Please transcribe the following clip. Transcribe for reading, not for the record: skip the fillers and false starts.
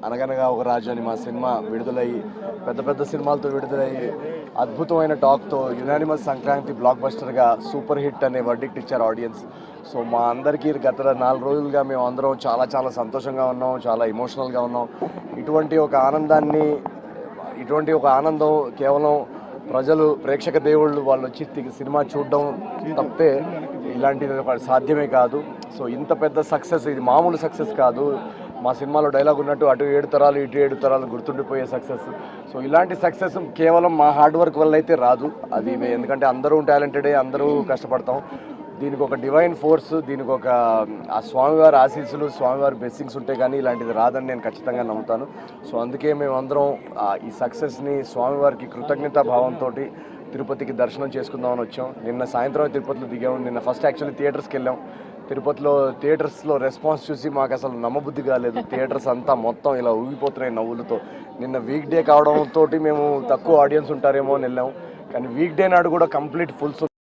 అనగనగా ఒక రాజు అని మా సినిమా విడుదలయ్యి పెద్ద పెద్ద సినిమాలతో విడుదలయ్యి అద్భుతమైన టాక్తో యునానిమస్ సంక్రాంతి బ్లాక్ బస్టర్గా సూపర్ హిట్ అనే వర్డిక్ట్ ఇచ్చారు ఆడియన్స్. సో మా అందరికీ గత 4 రోజులుగా మేము అందరం చాలా సంతోషంగా ఉన్నాం, చాలా ఎమోషనల్గా ఉన్నాం. ఇటువంటి ఒక ఆనందం కేవలం ప్రజలు, ప్రేక్షక దేవుళ్ళు వాళ్ళు వచ్చి సినిమా చూడడం తప్పితే ఇలాంటిది సాధ్యమే కాదు. సో ఇంత పెద్ద సక్సెస్, ఇది మామూలు సక్సెస్ కాదు. మా సినిమాలో డైలాగ్ ఉన్నట్టు అటు 7 తరాలు ఇటు 7 తరాలు గుర్తుండిపోయే సక్సెస్. సో ఇలాంటి సక్సెస్ కేవలం మా హార్డ్ వర్క్ వల్ల అయితే రాదు. అది ఎందుకంటే అందరూ టాలెంటెడే, అందరూ కష్టపడతాం. దీనికి ఒక డివైన్ ఫోర్స్, దీనికి ఒక ఆ స్వామివారి ఆశీస్సులు, స్వామివారి బ్లెస్సింగ్స్ ఉంటే కానీ ఇలాంటిది రాదని నేను ఖచ్చితంగా నమ్ముతాను. సో అందుకే మేమందరం ఈ సక్సెస్ని స్వామివారికి కృతజ్ఞతా భావంతో తిరుపతికి దర్శనం చేసుకుందామని వచ్చాం. నిన్న సాయంత్రం తిరుపతిలో దిగాము. నిన్న ఫస్ట్ యాక్చువల్లీ థియేటర్స్కి వెళ్ళాం. తిరుపతిలో థియేటర్స్లో రెస్పాన్స్ చూసి మాకు అసలు నమ్మబుద్ధి కాలేదు. థియేటర్స్ అంతా మొత్తం ఇలా ఊగిపోతున్నాయి నవ్వులతో. నిన్న వీక్ డే కావడంతో మేము తక్కువ ఆడియన్స్ ఉంటారేమో అని వెళ్ళాము, కానీ వీక్ డే నాడు కూడా కంప్లీట్ ఫుల్స్